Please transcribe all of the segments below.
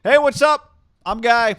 Hey, what's up? I'm Guy.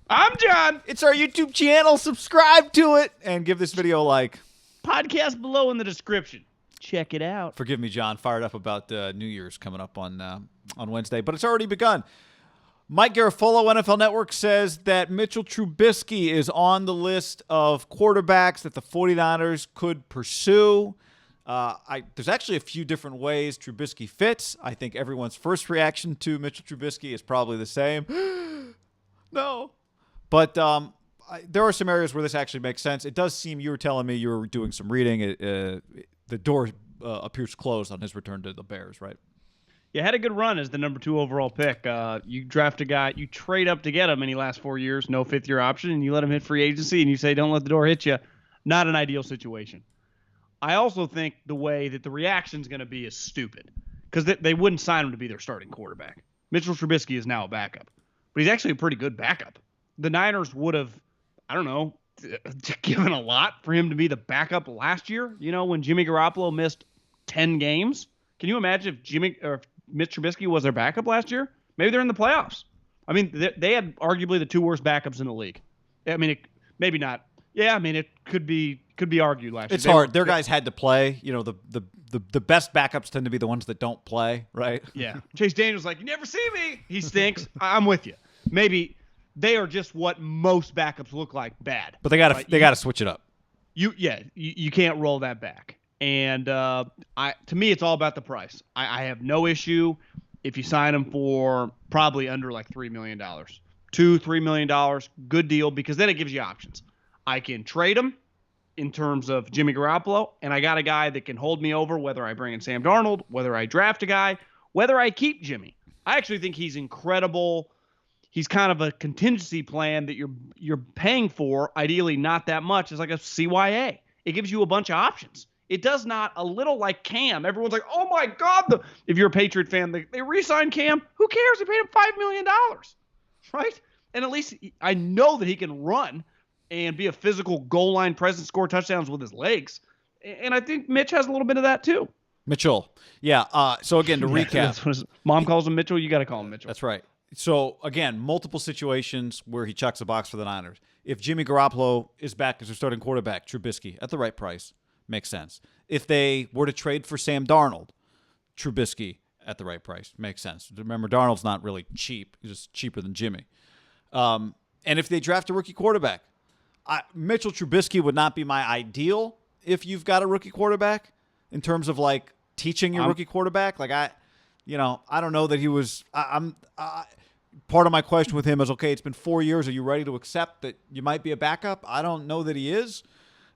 I'm John. It's our YouTube channel. Subscribe to it and give this video a like. Podcast below in the description. Check it out. Forgive me, John. Fired up about New Year's coming up on Wednesday, but it's already begun. Mike Garafolo, NFL Network, says that Mitchell Trubisky is on the list of quarterbacks that the 49ers could pursue. There's actually a few different ways Trubisky fits. I think everyone's first reaction to Mitchell Trubisky is probably the same. No. But there are some areas where this actually makes sense. It does seem, you were telling me you were doing some reading. The door appears closed on his return to the Bears, right? You had a good run as the number 2 overall pick. You draft a guy, you trade up to get him, and he lasts 4 years, no fifth-year option, and you let him hit free agency, and you say, don't let the door hit you. Not an ideal situation. I also think the way that the reaction is going to be is stupid because they wouldn't sign him to be their starting quarterback. Mitchell Trubisky is now a backup, but he's actually a pretty good backup. The Niners would have, I don't know, given a lot for him to be the backup last year, when Jimmy Garafolo missed 10 games. Can you imagine if Mitch Trubisky was their backup last year? Maybe they're in the playoffs. I mean, they had arguably the 2 worst backups in the league. I mean, maybe not. Yeah, I mean, it could be argued last year. It's hard. Their guys had to play. The best backups tend to be the ones that don't play, right? Yeah. Chase Daniel's like, you never see me. He stinks. I'm with you. Maybe they are just what most backups look like, bad. But they got to switch it up. You can't roll that back. And to me, it's all about the price. I have no issue if you sign him for probably under like $3 million. $2-3 million, good deal, because then it gives you options. I can trade him in terms of Jimmy Garoppolo, and I got a guy that can hold me over whether I bring in Sam Darnold, whether I draft a guy, whether I keep Jimmy. I actually think he's incredible. He's kind of a contingency plan that you're paying for, ideally not that much. It's like a CYA. It gives you a bunch of options. It does not, a little like Cam. Everyone's like, oh my God, if you're a Patriot fan, they re-signed Cam. Who cares? They paid him $5 million, right? And at least I know that he can run and be a physical goal line presence, score touchdowns with his legs. And I think Mitch has a little bit of that too. Mitchell. Yeah. So again, to recap. That's what his mom calls him Mitchell. You got to call him Mitchell. That's right. So again, multiple situations where he checks a box for the Niners. If Jimmy Garoppolo is back as their starting quarterback, Trubisky at the right price, makes sense. If they were to trade for Sam Darnold, Trubisky at the right price, makes sense. Remember, Darnold's not really cheap. He's just cheaper than Jimmy. And if they draft a rookie quarterback, Mitchell Trubisky would not be my ideal if you've got a rookie quarterback in terms of like teaching your rookie quarterback. Like I don't know that he was. Part of my question with him is, okay, it's been 4 years. Are you ready to accept that you might be a backup? I don't know that he is.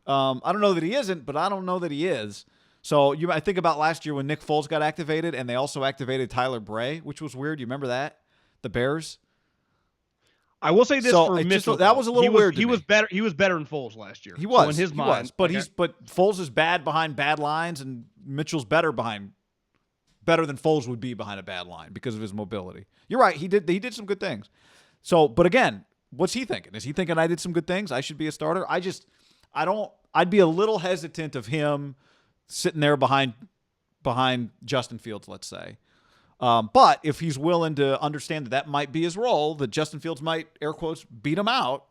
I don't know that he isn't, but I don't know that he is. So I think about last year when Nick Foles got activated, and they also activated Tyler Bray, which was weird. You remember that? The Bears. I will say this for Mitchell. That was a little weird. He was better. He was better than Foles last year. He was. So in his mind, but Foles is bad behind bad lines, and Mitchell's better than Foles would be behind a bad line because of his mobility. You're right. He did some good things. So, but again, what's he thinking? Is he thinking I did some good things? I should be a starter? I'd be a little hesitant of him sitting there behind Justin Fields, let's say. But if he's willing to understand that might be his role, that Justin Fields might, air quotes, beat him out,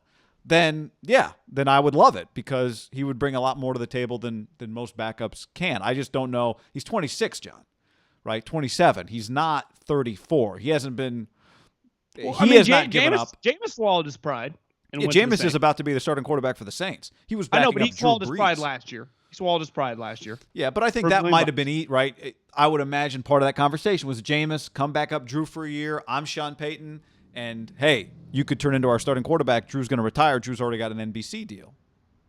then I would love it because he would bring a lot more to the table than most backups can. I just don't know. He's 26, John, right? 27. He's not 34. He hasn't been. Has not given up. Jameis swallowed his pride. Yeah, Jameis is about to be the starting quarterback for the Saints. He was backing I know, but he up swallowed Drew his Brees. pride last year. He swallowed his pride last year. Yeah, but I think that might have been right. I would imagine part of that conversation was Jameis, come back up Drew for a year. I'm Sean Payton, and hey, you could turn into our starting quarterback. Drew's going to retire. Drew's already got an NBC deal.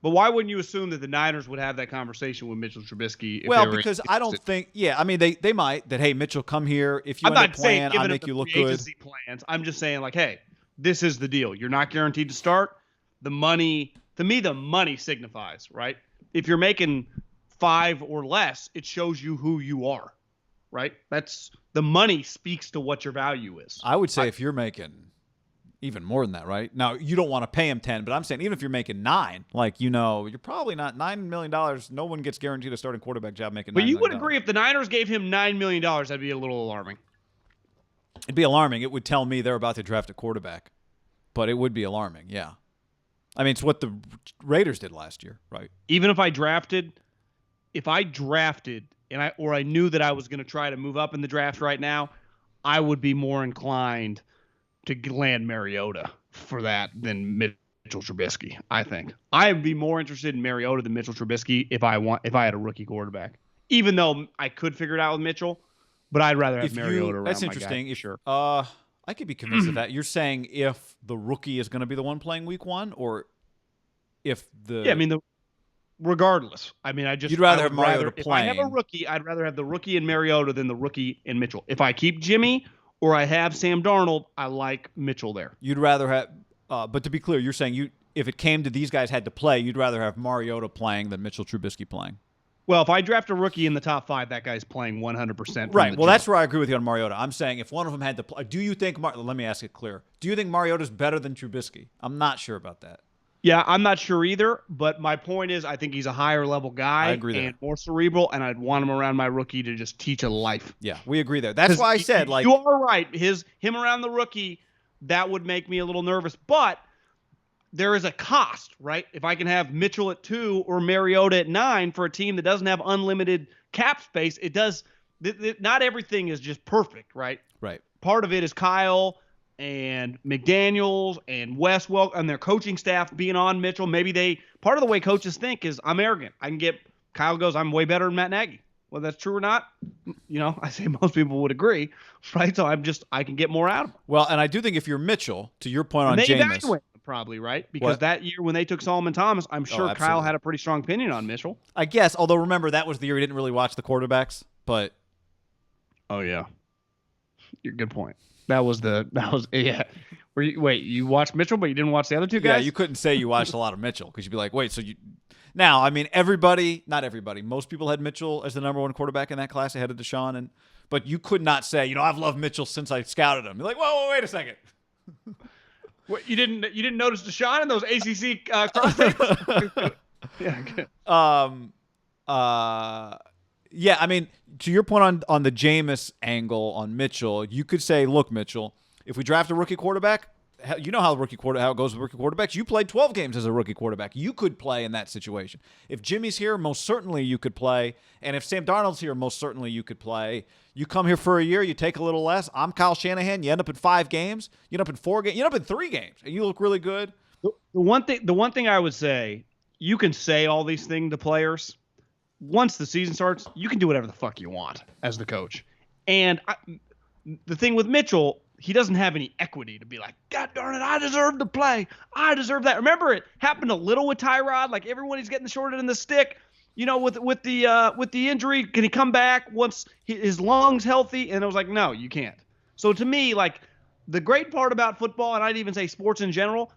But why wouldn't you assume that the Niners would have that conversation with Mitchell Trubisky? Because I don't think. Yeah, I mean they might. That hey, Mitchell, come here. If you end up playing, I'll make you look good. Plans. I'm just saying like, hey, this is the deal. You're not guaranteed to start. The money, to me, the money signifies, right? If you're making 5 or less, it shows you who you are, right? That's the money speaks to what your value is. I would say if you're making even more than that, right? Now, you don't want to pay him 10, but I'm saying even if you're making 9, like, you're probably not $9 million. No one gets guaranteed a starting quarterback job making $9 million. But you would agree if the Niners gave him $9 million, that'd be a little alarming. It'd be alarming. It would tell me they're about to draft a quarterback, but it would be alarming. Yeah. I mean, it's what the Raiders did last year, right? Even if I drafted and I knew that I was going to try to move up in the draft right now, I would be more inclined to land Mariota for that than Mitchell Trubisky. I think I'd be more interested in Mariota than Mitchell Trubisky if I had a rookie quarterback. Even though I could figure it out with Mitchell, but I'd rather have Mariota around. That's my interesting. guy, sure. I could be convinced of that. You're saying if the rookie is going to be the one playing week 1, or if the regardless. I mean, you'd rather have Mariota playing. If I have a rookie, I'd rather have the rookie in Mariota than the rookie in Mitchell. If I keep Jimmy or I have Sam Darnold, I like Mitchell there. You'd rather have, but to be clear, you're saying if it came to these guys had to play, you'd rather have Mariota playing than Mitchell Trubisky playing. Well, if I draft a rookie in the top 5, that guy's playing 100%. Right. Well, that's where I agree with you on Mariota. I'm saying if one of them had to play, do you think? Let me ask it clear. Do you think Mariota's better than Trubisky? I'm not sure about that. Yeah, I'm not sure either, but my point is I think he's a higher level guy. I agree there. And more cerebral, and I'd want him around my rookie to just teach a life. Yeah, we agree there. That's why I said, like, you are right. Him around the rookie, that would make me a little nervous. But there is a cost, right? If I can have Mitchell at 2 or Mariota at 9 for a team that doesn't have unlimited cap space, it does. Not everything is just perfect, right? Right. Part of it is Kyle and McDaniels and Wes and their coaching staff being on Mitchell. Maybe part of the way coaches think is I'm arrogant. Kyle goes, I'm way better than Matt Nagy. Whether that's true or not, I say most people would agree, right? So I can get more out of him. Well, and I do think if you're Mitchell, to your point on Jameis, probably, right? Because that year when they took Solomon Thomas, I'm sure Kyle had a pretty strong opinion on Mitchell. I guess, although remember that was the year he didn't really watch the quarterbacks, but. Oh yeah, good point. That was yeah. You watched Mitchell, but you didn't watch the other two guys? Yeah, you couldn't say you watched a lot of Mitchell because you'd be like, wait, so you. Now, I mean, not everybody. Most people had Mitchell as the number 1 quarterback in that class ahead of Deshaun, but you could not say, I've loved Mitchell since I scouted him. You're like, whoa, wait a second. What, you didn't notice Deshaun in those ACC cross tapes? Yeah. Good. Yeah, I mean, to your point on the Jameis angle on Mitchell, you could say, look, Mitchell, if we draft a rookie quarterback, you know how it goes with rookie quarterbacks. You played 12 games as a rookie quarterback. You could play in that situation. If Jimmy's here, most certainly you could play. And if Sam Darnold's here, most certainly you could play. You come here for a year, you take a little less. I'm Kyle Shanahan. You end up in 5 games. You end up in 4 games. You end up in 3 games, and you look really good. The one thing I would say, you can say all these things to players. Once the season starts, you can do whatever the fuck you want as the coach. And the thing with Mitchell, he doesn't have any equity to be like, God darn it, I deserve to play. I deserve that. Remember, it happened a little with Tyrod. Like everyone, he's getting the short end of the stick. With the injury, can he come back once his lungs healthy? And it was like, no, you can't. So to me, like the great part about football, and I'd even say sports in general,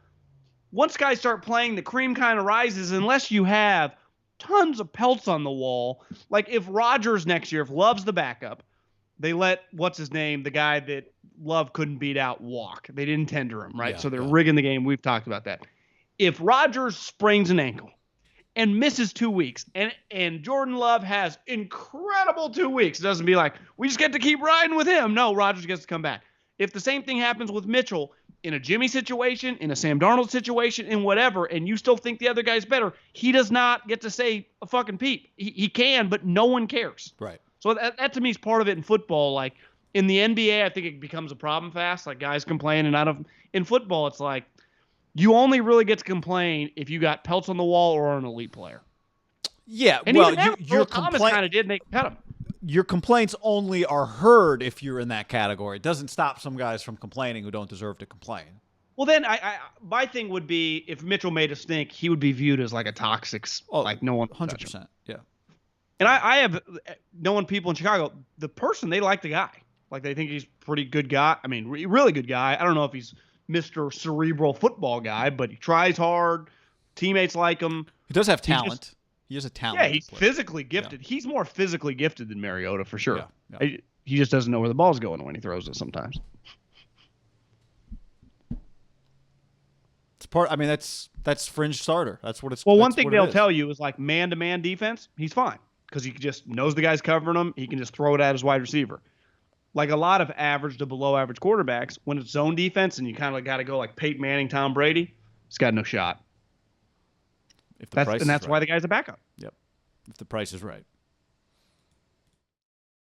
once guys start playing, the cream kind of rises unless you have tons of pelts on the wall. Like if Rodgers next year, if Love's the backup, they let the guy that Love couldn't beat out, walk. They didn't tender him, right? Yeah, so they're rigging the game. We've talked about that. If Rodgers sprains an ankle and misses 2 weeks, and Jordan Love has incredible 2 weeks, it doesn't be like, we just get to keep riding with him. No, Rodgers gets to come back. If the same thing happens with Mitchell in a Jimmy situation, in a Sam Darnold situation, in whatever, and you still think the other guy's better, he does not get to say a fucking peep. He can, but no one cares. Right. So that to me is part of it in football. Like in the NBA, I think it becomes a problem fast. Like guys complain, and in football, it's like you only really get to complain if you got pelts on the wall or an elite player. Yeah, and well, your Thomas kind of did, and they cut him. Your complaints only are heard if you're in that category. It doesn't stop some guys from complaining who don't deserve to complain. Well, then my thing would be if Mitchell made a stink, he would be viewed as like a toxic, like no one. 100%. Yeah. And I have known people in Chicago, the person, they like the guy. Like they think he's a pretty good guy. I mean, really good guy. I don't know if he's Mr. Cerebral football guy, but he tries hard. Teammates like him. He does have talent. He has a talent. Yeah, he's physically gifted. Yeah. He's more physically gifted than Mariota for sure. Yeah. He just doesn't know where the ball's going when he throws it sometimes. It's part. I mean, that's fringe starter. That's what it's. Well, one thing they'll tell you is like man-to-man defense. He's fine because he just knows the guy's covering him. He can just throw it at his wide receiver. like a lot of average to below average quarterbacks, when it's zone defense and you kind of got to go like Peyton Manning, Tom Brady, he's got no shot. If the price And that's is why right. the guy's a backup. Yep. If the price is right.